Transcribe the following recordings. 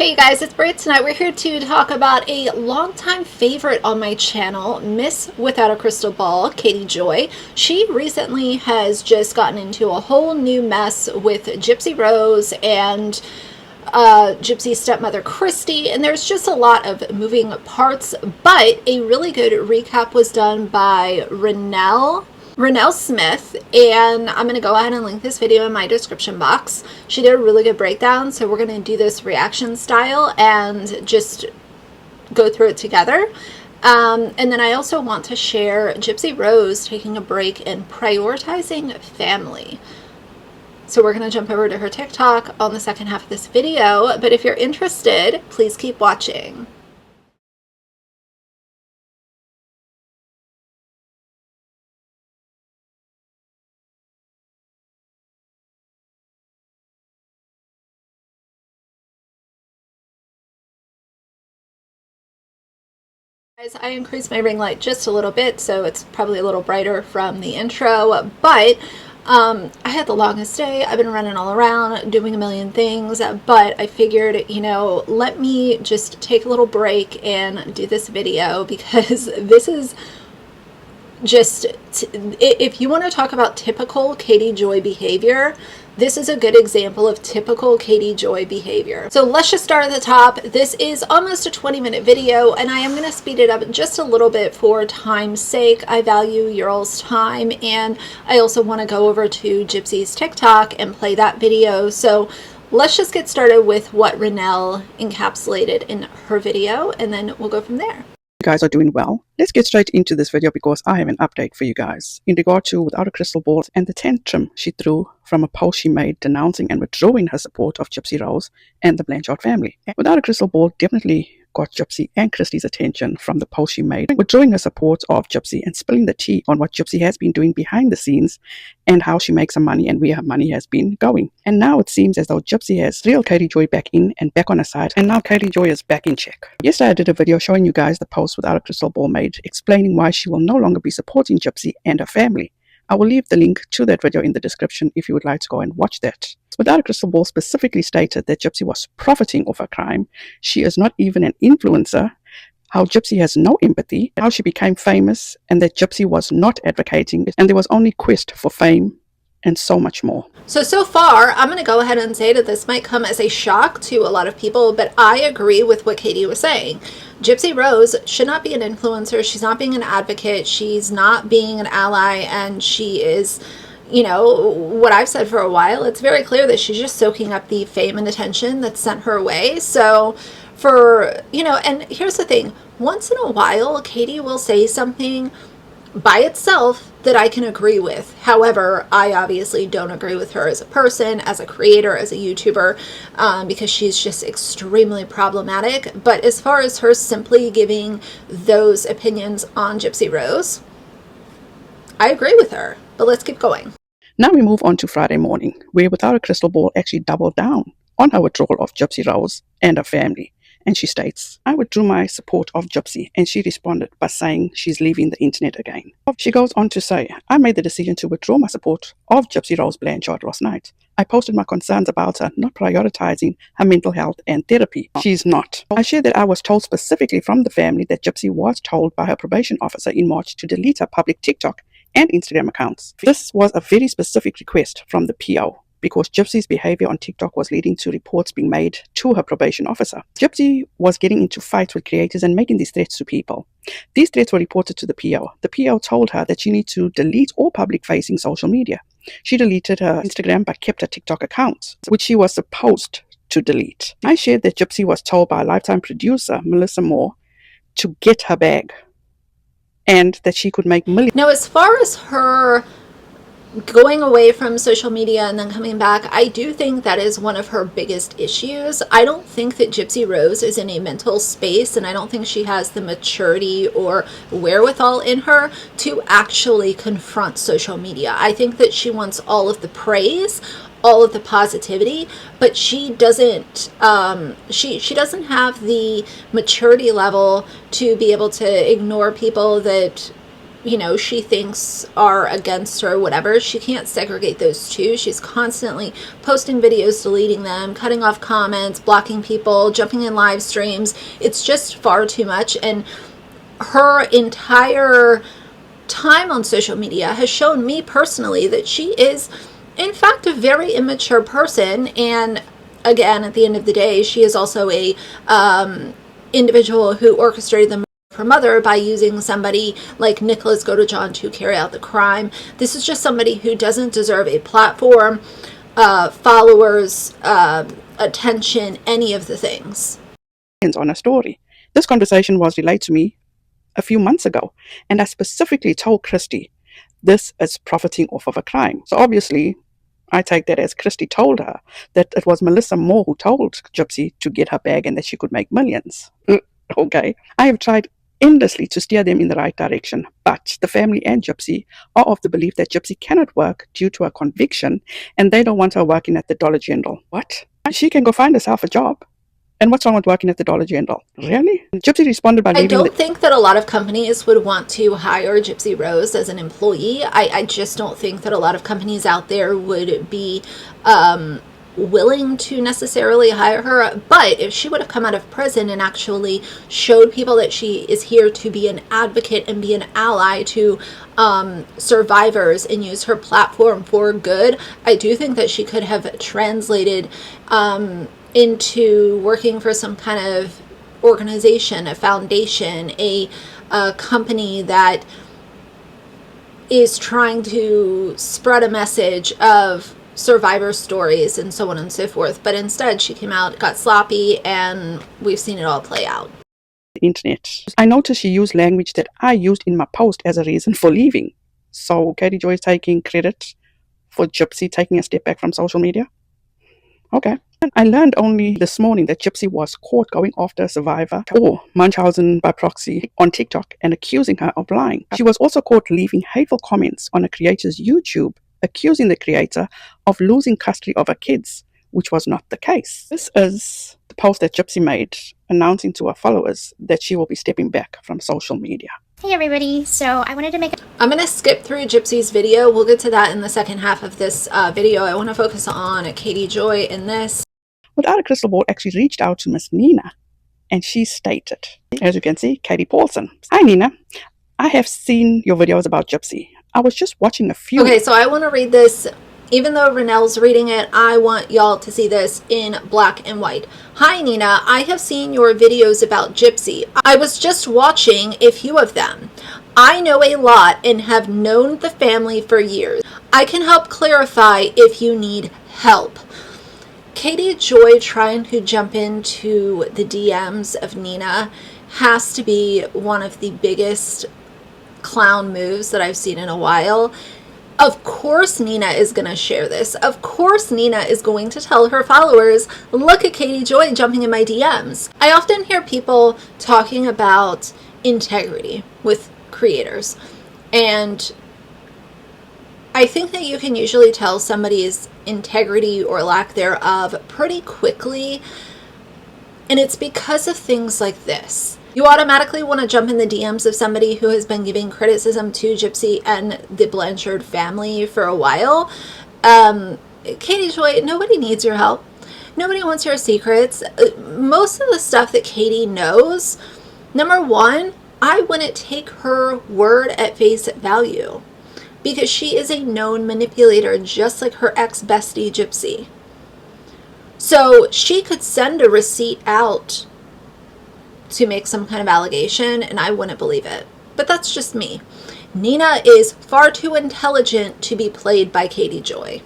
Hey guys, it's Brit. Tonight we're here to talk about a longtime favorite on my channel, Miss Without a Crystal Ball, Katie Joy. She recently has just gotten into a whole new mess with Gypsy Rose and Gypsy's stepmother Christy, and there's just a lot of moving parts, but a really good recap was done by Renelle Smith, and I'm going to go ahead and link this video in my description box. She did a really good breakdown, so we're going to do this reaction style and just go through it together. And then I also want to share Gypsy Rose taking a break and prioritizing family. So we're going to jump over to her TikTok on the second half of this video, but if you're interested, please keep watching. Guys, I increased my ring light just a little bit, so it's probably a little brighter from the intro, but I had the longest day. I've been running all around doing a million things, but I figured, you know, let me just take a little break and do this video because this is just, if you want to talk about typical Katie Joy behavior, this is a good example of typical Katie Joy behavior. So let's just start at the top. This is almost a 20-minute video, and I am going to speed it up just a little bit for time's sake. I value your all's time, and I also want to go over to Gypsy's TikTok and play that video. So let's just get started with what Renelle encapsulated in her video, and then we'll go from there. You guys are doing well. Let's get straight into this video because I have an update for you guys in regard to Without a Crystal Ball and the tantrum she threw from a post she made denouncing and withdrawing her support of Gypsy Rose and the Blanchard family. Without a Crystal Ball definitely got Gypsy and Christy's attention from the post she made, withdrawing her support of Gypsy and spilling the tea on what Gypsy has been doing behind the scenes and how she makes her money and where her money has been going. And now it seems as though Gypsy has real Katie Joy back in and back on her side, and now Katie Joy is back in check. Yesterday I did a video showing you guys the post Without a Crystal Ball made, explaining why she will no longer be supporting Gypsy and her family. I will leave the link to that video in the description if you would like to go and watch that. Without a Crystal Ball specifically stated that Gypsy was profiting off her crime. She is not even an influencer, how Gypsy has no empathy, how she became famous, and that Gypsy was not advocating, and there was only quest for fame, and so much more. So far, I'm going to go ahead and say that this might come as a shock to a lot of people, but I agree with what Katie was saying. Gypsy Rose should not be an influencer. She's not being an advocate. She's not being an ally, and she is, you know, what I've said for a while. It's very clear that she's just soaking up the fame and attention that's sent her way. So for, you know, and here's the thing. Once in a while, Katie will say something by itself that I can agree with. However, I obviously don't agree with her as a person, as a creator, as a YouTuber, because she's just extremely problematic. But as far as her simply giving those opinions on Gypsy Rose, I agree with her. But let's keep going. Now we move on to Friday morning, where Without a Crystal Ball actually doubled down on her withdrawal of Gypsy Rose and her family. And she states, I withdrew my support of Gypsy, and she responded by saying she's leaving the internet again. She goes on to say, I made the decision to withdraw my support of Gypsy Rose Blanchard last night. I posted my concerns about her not prioritizing her mental health and therapy. She's not. I shared that I was told specifically from the family that Gypsy was told by her probation officer in March to delete her public TikTok and Instagram accounts. This was a very specific request from the PO, because Gypsy's behavior on TikTok was leading to reports being made to her probation officer. Gypsy was getting into fights with creators and making these threats to people. These threats were reported to the PO. The PO told her that she needed to delete all public-facing social media. She deleted her Instagram but kept her TikTok account, which she was supposed to delete. I shared that Gypsy was told by a Lifetime producer, Melissa Moore, to get her bag and that she could make millions. Now, as far as her going away from social media and then coming back, I do think that is one of her biggest issues. I don't think that Gypsy Rose is in a mental space, and I don't think she has the maturity or wherewithal in her to actually confront social media. I think that she wants all of the praise, all of the positivity, but she doesn't she doesn't have the maturity level to be able to ignore people that she thinks are against her or whatever. She can't segregate those two. She's constantly posting videos, deleting them, cutting off comments, blocking people, jumping in live streams. It's just far too much. And her entire time on social media has shown me personally that she is, in fact, a very immature person. And again, at the end of the day, she is also a individual who orchestrated the her mother by using somebody like Nicholas Godejohn to carry out the crime. This is just somebody who doesn't deserve a platform, followers, attention, any of the things. On a story. This conversation was relayed to me a few months ago, and I specifically told Christy this is profiting off of a crime. So obviously, I take that as Christy told her that it was Melissa Moore who told Gypsy to get her bag and that she could make millions. Okay. I have tried endlessly to steer them in the right direction, but the family and Gypsy are of the belief that Gypsy cannot work due to a conviction, and they don't want her working at the Dollar General. What? She can go find herself a job. And what's wrong with working at the Dollar General? Really? Gypsy responded by leaving. I don't think that a lot of companies would want to hire Gypsy Rose as an employee. I just don't think that a lot of companies out there would be willing to necessarily hire her. But if she would have come out of prison and actually showed people that she is here to be an advocate and be an ally to survivors and use her platform for good, I do think that she could have translated into working for some kind of organization, a foundation, a company that is trying to spread a message of survivor stories and so on and so forth. But instead, she came out, got sloppy, and we've seen it all play out. Internet. I noticed she used language that I used in my post as a reason for leaving. So Katie Joy is taking credit for Gypsy taking a step back from social media? Okay. I learned only this morning that Gypsy was caught going after a survivor or Munchausen by proxy on TikTok and accusing her of lying. She was also caught leaving hateful comments on a creator's YouTube, accusing the creator of losing custody of her kids, which was not the case. This is the post that Gypsy made announcing to her followers that she will be stepping back from social media. Hey everybody, so I wanted to make I'm going to skip through Gypsy's video. We'll get to that in the second half of this video. I want to focus on Katie Joy in this. Without a Crystal Ball actually reached out to Miss Nina, and she stated, as you can see, Katie Paulson. Hi Nina, I have seen your videos about Gypsy. I was just watching a few. Okay, so I want to read this. Even though Renelle's reading it, I want y'all to see this in black and white. Hi Nina, I have seen your videos about Gypsy. I was just watching a few of them. I know a lot and have known the family for years. I can help clarify if you need help. Katie Joy trying to jump into the DMs of Nina has to be one of the biggest clown moves that I've seen in a while. Of course Nina is going to share this. Of course Nina is going to tell her followers, look at Katie Joy jumping in my DMs. I often hear people talking about integrity with creators, and I think that you can usually tell somebody's integrity or lack thereof pretty quickly, and it's because of things like this. You automatically want to jump in the DMs of somebody who has been giving criticism to Gypsy and the Blanchard family for a while. Katie Joy, nobody needs your help. Nobody wants your secrets. Most of the stuff that Katie knows, number one, I wouldn't take her word at face value, because she is a known manipulator, just like her ex-bestie Gypsy. So she could send a receipt out to make some kind of allegation, and I wouldn't believe it. But that's just me. Nina is far too intelligent to be played by Katie Joy.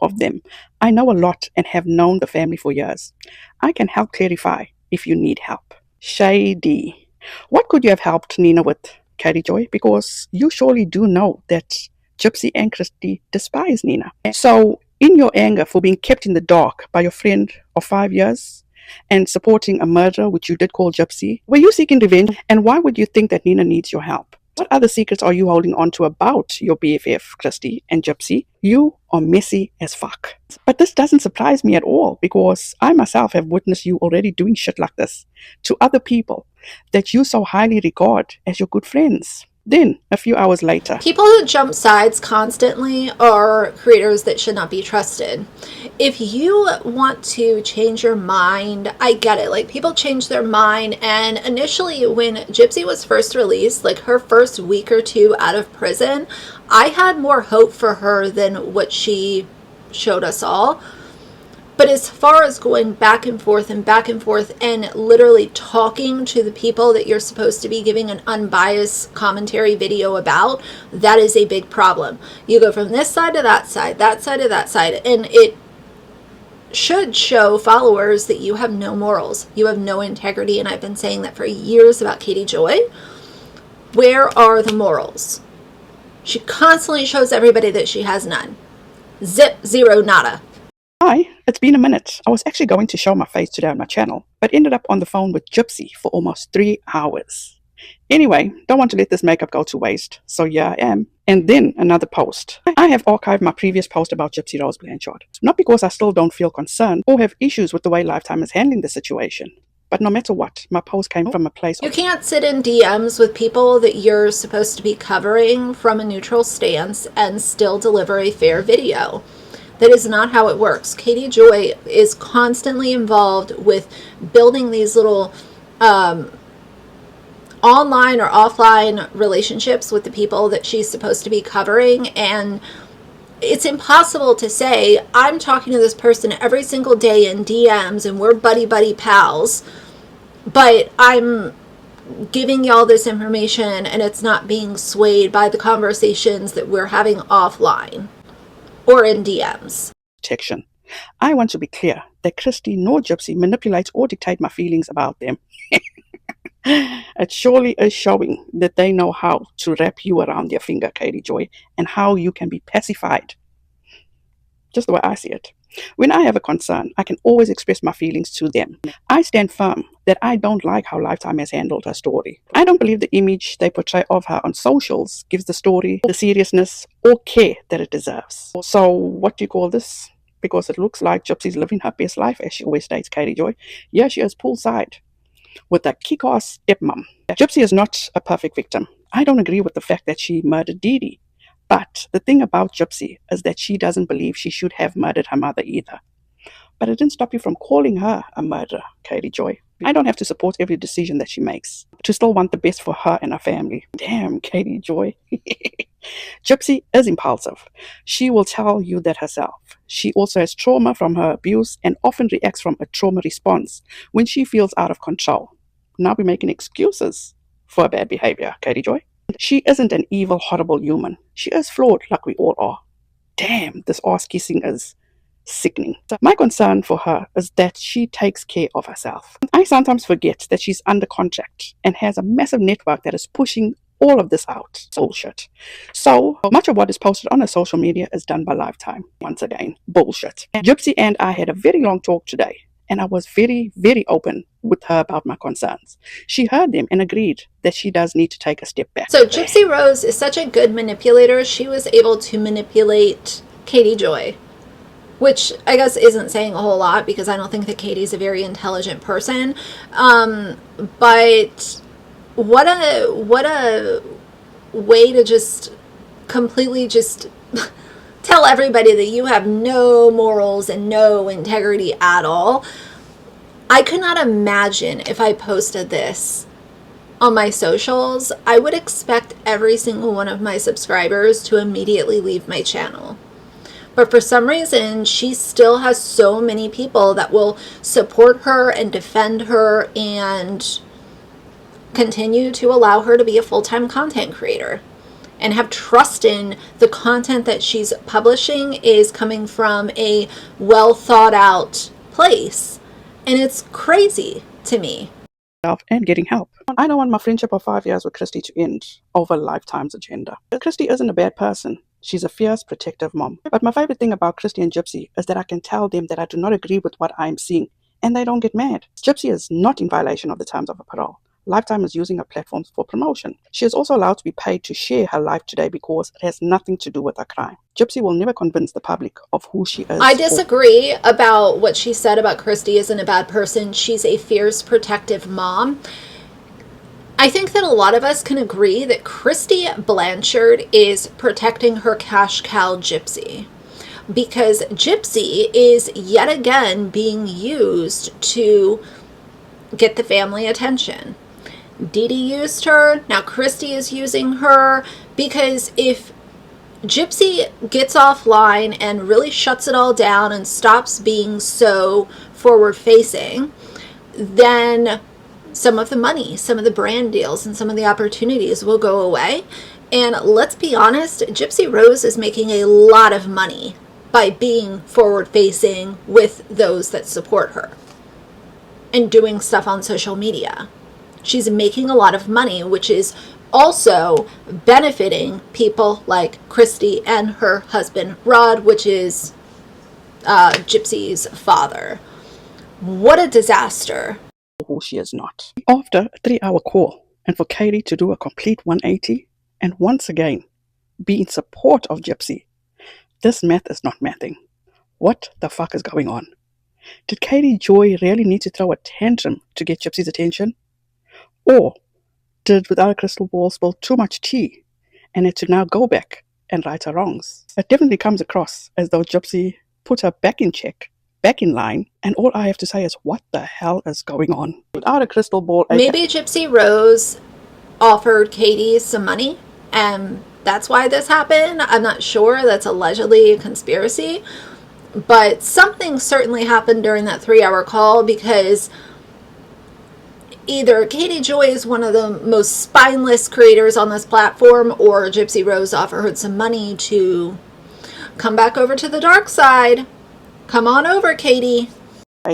Of them. I know a lot and have known the family for years. I can help clarify if you need help. Shady. What could you have helped Nina with, Katie Joy? Because you surely do know that Gypsy and Christy despise Nina. So, in your anger for being kept in the dark by your friend of 5 years and supporting a murderer, which you did call Gypsy, were you seeking revenge? And why would you think that Nina needs your help? What other secrets are you holding on to about your BFF, Christy and Gypsy? You are messy as fuck. But this doesn't surprise me at all, because I myself have witnessed you already doing shit like this to other people that you so highly regard as your good friends. Then, a few hours later, people who jump sides constantly are creators that should not be trusted. If you want to change your mind, I get it. Like, people change their mind. And initially, when Gypsy was first released, like her first week or two out of prison, I had more hope for her than what she showed us all. But as far as going back and forth and literally talking to the people that you're supposed to be giving an unbiased commentary video about, that is a big problem. You go from this side to that side, that side to that side, and it should show followers that you have no morals, you have no integrity, and I've been saying that for years about Katie Joy. Where are the morals? She constantly shows everybody that she has none. Zip, zero, nada. Hi, it's been a minute. I was actually going to show my face today on my channel, but ended up on the phone with Gypsy for almost 3 hours. Anyway, don't want to let this makeup go to waste, so here I am. And then another post. I have archived my previous post about Gypsy Rose Blanchard, not because I still don't feel concerned or have issues with the way Lifetime is handling the situation. But no matter what, my post came from a place You can't sit in DMs with people that you're supposed to be covering from a neutral stance and still deliver a fair video. That is not how it works. Katie Joy is constantly involved with building these little online or offline relationships with the people that she's supposed to be covering, and it's impossible to say, I'm talking to this person every single day in DMs and we're buddy pals, but I'm giving y'all this information and it's not being swayed by the conversations that we're having offline or in DMs. Protection. I want to be clear that Christy nor Gypsy manipulate or dictate my feelings about them. It surely is showing that they know how to wrap you around their finger, Katie Joy, and how you can be pacified. Just the way I see it. When I have a concern, I can always express my feelings to them. I stand firm that I don't like how Lifetime has handled her story. I don't believe the image they portray of her on socials gives the story the seriousness or care that it deserves. So what do you call this? Because it looks like Gypsy's living her best life, as she always states, Katie Joy. Yeah, she is poolside with a kick-ass stepmom. Gypsy is not a perfect victim. I don't agree with the fact that she murdered Dee Dee. But the thing about Gypsy is that she doesn't believe she should have murdered her mother either. But it didn't stop you from calling her a murderer, Katie Joy. I don't have to support every decision that she makes, to still want the best for her and her family. Damn, Katie Joy. Gypsy is impulsive. She will tell you that herself. She also has trauma from her abuse and often reacts from a trauma response when she feels out of control. Now we're making excuses for her bad behavior, Katie Joy. She isn't an evil, horrible human. She is flawed like we all are. Damn, this ass kissing is sickening. My concern for her is that she takes care of herself. I sometimes forget that she's under contract and has a massive network that is pushing all of this out. Bullshit. So much of what is posted on her social media is done by Lifetime. Once again, bullshit. Gypsy and I had a very long talk today, and I was very, very open with her about my concerns. She heard them and agreed that she does need to take a step back. So Gypsy Rose is such a good manipulator. She was able to manipulate Katie Joy, which I guess isn't saying a whole lot because I don't think that Katie's a very intelligent person. But what a way to just completely just tell everybody that you have no morals and no integrity at all. I could not imagine if I posted this on my socials. I would expect every single one of my subscribers to immediately leave my channel. But for some reason, she still has so many people that will support her and defend her and continue to allow her to be a full-time content creator and have trust in the content that she's publishing is coming from a well thought out place. And it's crazy to me. And getting help. I don't want my friendship of 5 years with Christy to end over Lifetime's agenda. Christy isn't a bad person. She's a fierce, protective mom. But my favorite thing about Christy and Gypsy is that I can tell them that I do not agree with what I'm seeing, and they don't get mad. Gypsy is not in violation of the terms of a parole. Lifetime is using her platforms for promotion. She is also allowed to be paid to share her life today because it has nothing to do with her crime. Gypsy will never convince the public of who she is. I disagree about what she said about Christy isn't a bad person. She's a fierce, protective mom. I think that a lot of us can agree that Christy Blanchard is protecting her cash cow Gypsy, because Gypsy is yet again being used to get the family attention. Dee Dee used her, now Christy is using her, because if Gypsy gets offline and really shuts it all down and stops being so forward facing, then some of the money, some of the brand deals, and some of the opportunities will go away. And let's be honest, Gypsy Rose is making a lot of money by being forward facing with those that support her and doing stuff on social media. She's making a lot of money, which is also benefiting people like Christy and her husband Rod, which is Gypsy's father. What a disaster. Who she is not. After a 3-hour call, and for Katie to do a complete 180 and once again be in support of Gypsy, this math is not mathing. What the fuck is going on? Did Katie Joy really need to throw a tantrum to get Gypsy's attention? Or did Without a Crystal Ball spill too much tea and had to now go back and right her wrongs? It definitely comes across as though Gypsy put her back in check, back in line, and all I have to say is, what the hell is going on? Without a Crystal Ball... Maybe Gypsy Rose offered Katie some money, and that's why this happened. I'm not sure. That's allegedly a conspiracy. But something certainly happened during that 3-hour call, because either Katie Joy is one of the most spineless creators on this platform, or Gypsy Rose offered her some money to come back over to the dark side. Come on over, Katie.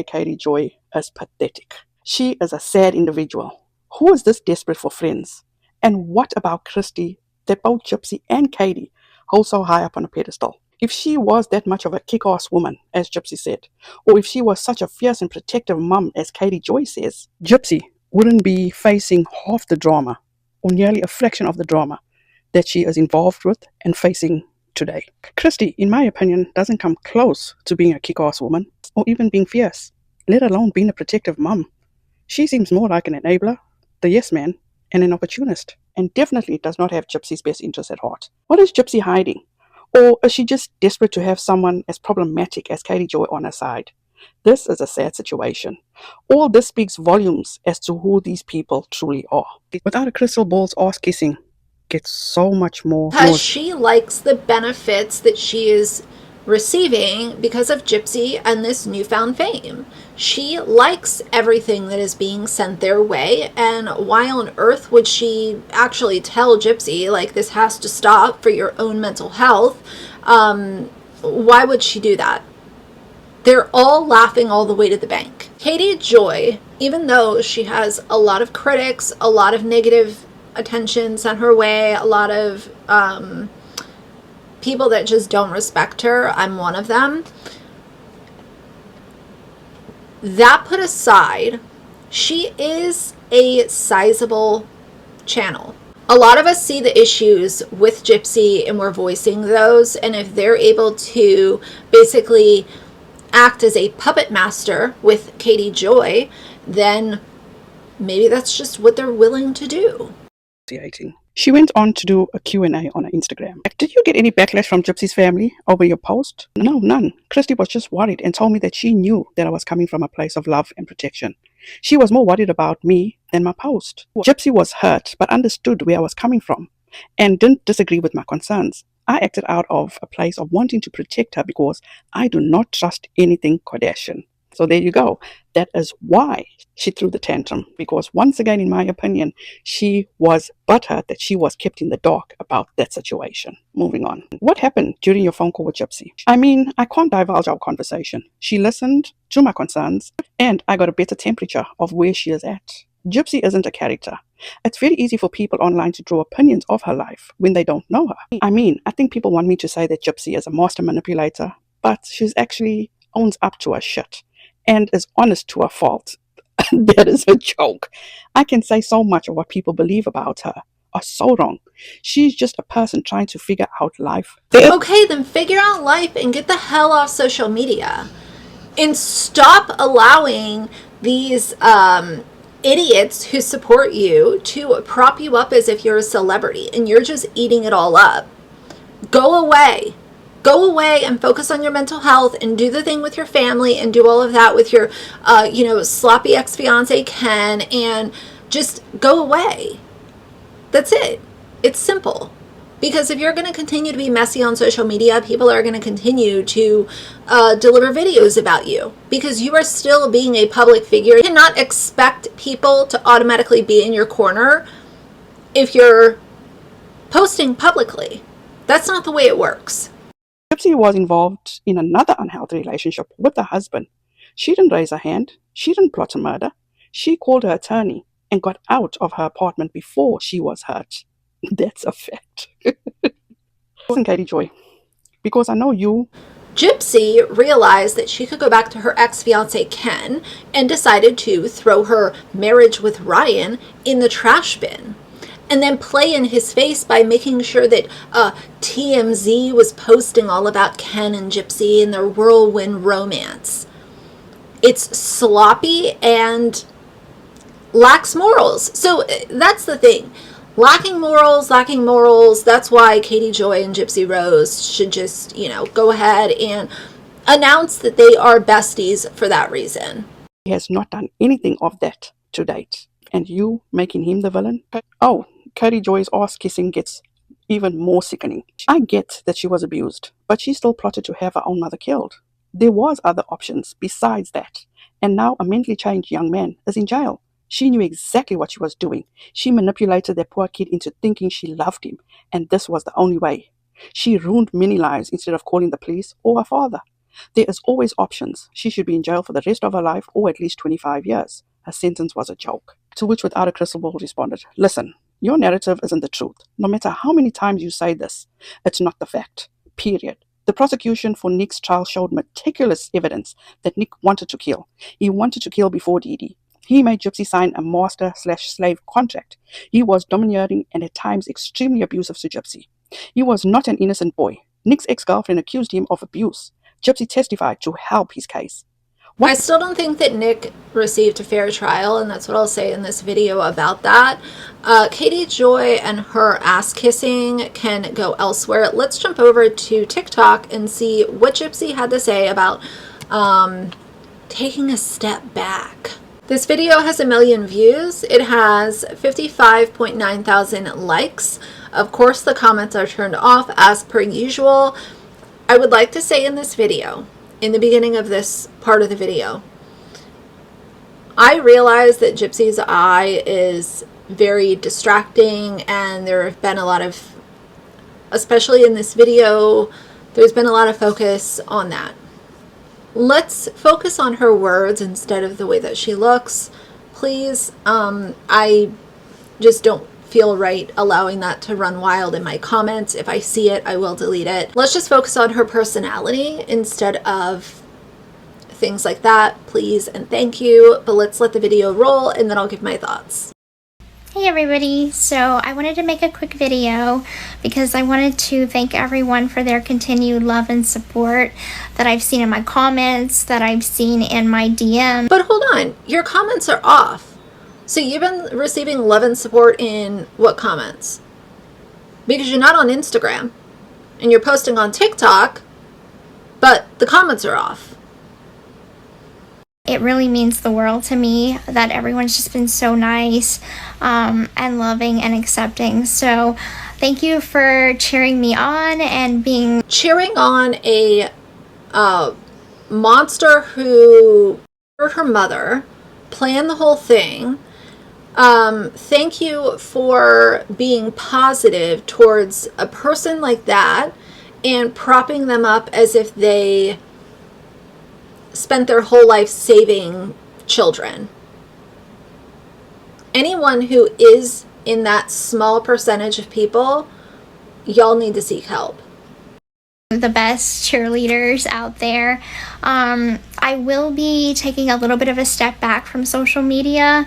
Katie Joy is pathetic. She is a sad individual. Who is this desperate for friends? And what about Christy that both Gypsy and Katie hold so high up on a pedestal? If she was that much of a kick-ass woman, as Gypsy said, or if she was such a fierce and protective mum, as Katie Joy says, Gypsy wouldn't be facing half the drama, or nearly a fraction of the drama, that she is involved with and facing today. Christy, in my opinion, doesn't come close to being a kick-ass woman, or even being fierce, let alone being a protective mum. She seems more like an enabler, the yes man, and an opportunist, and definitely does not have Gypsy's best interests at heart. What is Gypsy hiding? Or is she just desperate to have someone as problematic as Katie Joy on her side? This is a sad situation. All this speaks volumes as to who these people truly are. Without a Crystal Ball's ass kissing gets so much more... Because she likes the benefits that she is receiving because of Gypsy and this newfound fame. She likes everything that is being sent their way, and why on earth would she actually tell Gypsy, like, this has to stop for your own mental health? Why would she do that? They're all laughing all the way to the bank. Katie Joy, even though she has a lot of critics, a lot of negative attention sent her way, a lot of people that just don't respect her, I'm one of them. That put aside, she is a sizable channel. A lot of us see the issues with Gypsy and we're voicing those, and if they're able to basically act as a puppet master with Katie Joy, then maybe that's just what they're willing to do. She went on to do a Q&A on her Instagram. Did you get any backlash from Gypsy's family over your post? No, none. Christy was just worried and told me that she knew that I was coming from a place of love and protection. She was more worried about me than my post. Gypsy was hurt but understood where I was coming from and didn't disagree with my concerns. I acted out of a place of wanting to protect her because I do not trust anything Kardashian. So there you go. That is why she threw the tantrum. Because once again, in my opinion, she was butthurt that she was kept in the dark about that situation. Moving on. What happened during your phone call with Gypsy? I mean, I can't divulge our conversation. She listened to my concerns and I got a better temperature of where she is at. Gypsy isn't a character. It's very easy for people online to draw opinions of her life when they don't know her. I mean, I think people want me to say that Gypsy is a master manipulator, but she's actually owns up to her shit and is honest to her fault. That is a joke. I can say so much of what people believe about her are so wrong. She's just a person trying to figure out life. Okay, then figure out life and get the hell off social media. And stop allowing these idiots who support you to prop you up as if you're a celebrity and you're just eating it all up. Go away. Go away and focus on your mental health and do the thing with your family and do all of that with your, sloppy ex-fiance Ken, and just go away. That's it. It's simple. Because if you're going to continue to be messy on social media, people are going to continue to deliver videos about you because you are still being a public figure. You cannot expect people to automatically be in your corner if you're posting publicly. That's not the way it works. Gypsy was involved in another unhealthy relationship with her husband. She didn't raise her hand. She didn't plot a murder. She called her attorney and got out of her apartment before she was hurt. That's a fact. Listen, Katie Joy, because I know you. Gypsy realized that she could go back to her ex-fiance Ken and decided to throw her marriage with Ryan in the trash bin and then play in his face by making sure that TMZ was posting all about Ken and Gypsy and their whirlwind romance. It's sloppy and lacks morals. So that's the thing. Lacking morals. That's why Katie Joy and Gypsy Rose should just, go ahead and announce that they are besties for that reason. He has not done anything of that to date. And you making him the villain? Oh, Katie Joy's ass kissing gets even more sickening. I get that she was abused, but she still plotted to have her own mother killed. There was other options besides that. And now a mentally changed young man is in jail. She knew exactly what she was doing. She manipulated that poor kid into thinking she loved him, and this was the only way. She ruined many lives instead of calling the police or her father. There is always options. She should be in jail for the rest of her life or at least 25 years. Her sentence was a joke. To which Without a Crystal Ball responded, listen, your narrative isn't the truth. No matter how many times you say this, it's not the fact. Period. The prosecution for Nick's trial showed meticulous evidence that Nick wanted to kill. He wanted to kill before Dee Dee. He made Gypsy sign a master/slave contract. He was domineering and at times extremely abusive to Gypsy. He was not an innocent boy. Nick's ex-girlfriend accused him of abuse. Gypsy testified to help his case. I still don't think that Nick received a fair trial, and that's what I'll say in this video about that. Katie Joy and her ass kissing can go elsewhere. Let's jump over to TikTok and see what Gypsy had to say about taking a step back. This video has 1 million views. It has 55.9 thousand likes. Of course, the comments are turned off as per usual. I would like to say in this video, in the beginning of this part of the video, I realize that Gypsy's eye is very distracting, and there have been a lot of, especially in this video, there's been a lot of focus on that. Let's focus on her words instead of the way that she looks, please. I just don't feel right allowing that to run wild in my comments. If I see it, I will delete it. Let's just focus on her personality instead of things like that, please and thank you. But let's let the video roll and then I'll give my thoughts. Hey everybody, so I wanted to make a quick video because I wanted to thank everyone for their continued love and support that I've seen in my comments, that I've seen in my DM. But hold on, your comments are off. So you've been receiving love and support in what comments? Because you're not on Instagram and you're posting on TikTok, but the comments are off. It really means the world to me that everyone's just been so nice and loving and accepting. So thank you for cheering me on and being... Cheering on a monster who hurt her mother, planned the whole thing. Thank you for being positive towards a person like that and propping them up as if they spent their whole life saving children. Anyone who is in that small percentage of people, y'all need to seek help. The best cheerleaders out there. I will be taking a little bit of a step back from social media,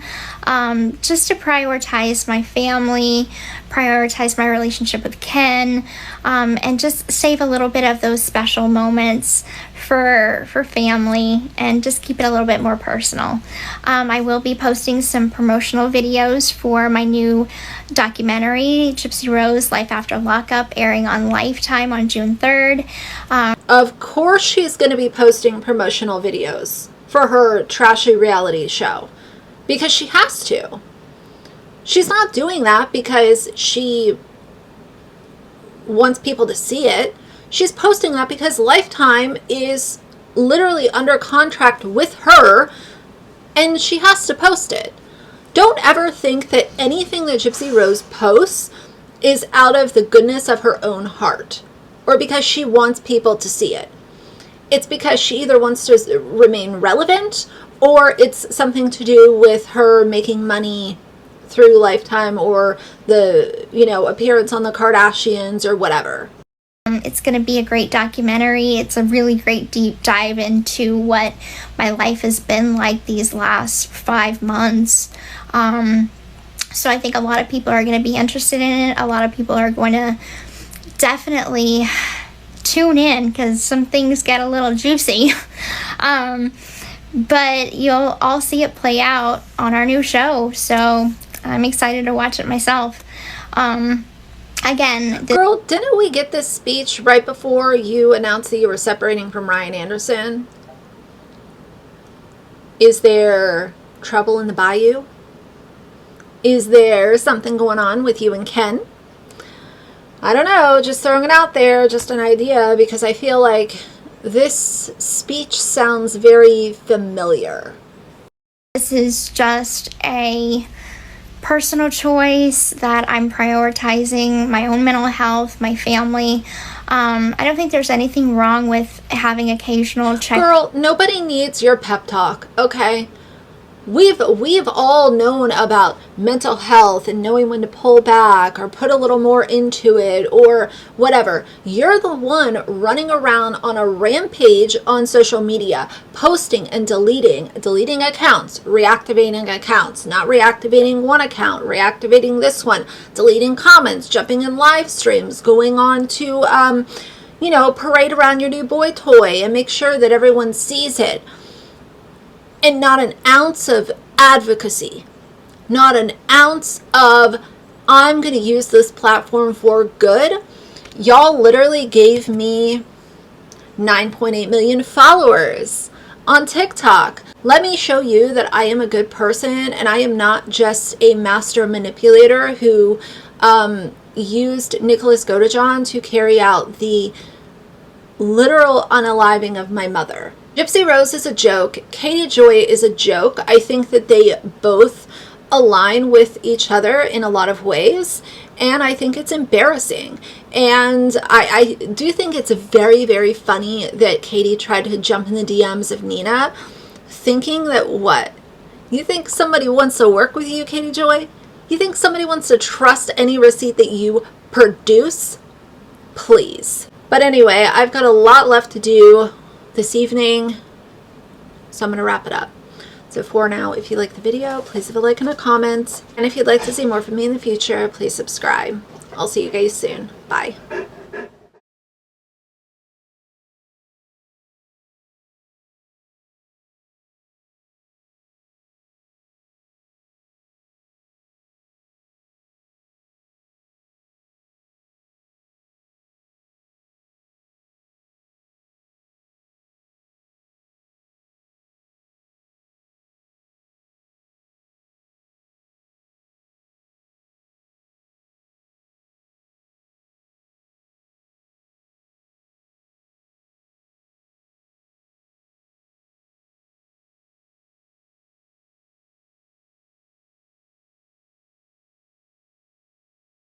just to prioritize my family, prioritize my relationship with Ken, and just save a little bit of those special moments for family and just keep it a little bit more personal. I will be posting some promotional videos for my new documentary, Gypsy Rose, Life After Lockup, airing on Lifetime on June 3rd. Of course she's going to be posting promotional videos for her trashy reality show, because she has to. She's not doing that because she wants people to see it. She's posting that because Lifetime is literally under contract with her and she has to post it. Don't ever think that anything that Gypsy Rose posts is out of the goodness of her own heart or because she wants people to see it. It's because she either wants to remain relevant or it's something to do with her making money through Lifetime or the, appearance on the Kardashians or whatever. It's going to be a great documentary. It's a really great deep dive into what my life has been like these last 5 months. So I think a lot of people are going to be interested in it. A lot of people are going to definitely tune in because some things get a little juicy. But you'll all see it play out on our new show. So I'm excited to watch it myself. Girl, didn't we get this speech right before you announced that you were separating from Ryan Anderson? Is there trouble in the bayou? Is there something going on with you and Ken? I don't know, just throwing it out there, just an idea, because I feel like this speech sounds very familiar. This is just a personal choice that I'm prioritizing my own mental health, my family. I don't think there's anything wrong with having occasional check. Girl, nobody needs your pep talk, okay? We've all known about mental health and knowing when to pull back or put a little more into it or whatever. You're the one running around on a rampage on social media, posting and deleting accounts, reactivating accounts, not reactivating one account, reactivating this one, deleting comments, jumping in live streams, going on to, parade around your new boy toy and make sure that everyone sees it. And not an ounce of advocacy, not an ounce of, I'm going to use this platform for good. Y'all literally gave me 9.8 million followers on TikTok. Let me show you that I am a good person and I am not just a master manipulator who used Nicholas Godejohn to carry out the literal unaliving of my mother. Gypsy Rose is a joke. Katie Joy is a joke. I think that they both align with each other in a lot of ways, and I think it's embarrassing. And I do think it's very, very funny that Katie tried to jump in the DMs of Nina, thinking that what? You think somebody wants to work with you, Katie Joy? You think somebody wants to trust any receipt that you produce? Please. But anyway, I've got a lot left to do this evening, so I'm going to wrap it up. So for now, if you like the video, please leave a like and a comment. And if you'd like to see more from me in the future, please subscribe. I'll see you guys soon. Bye.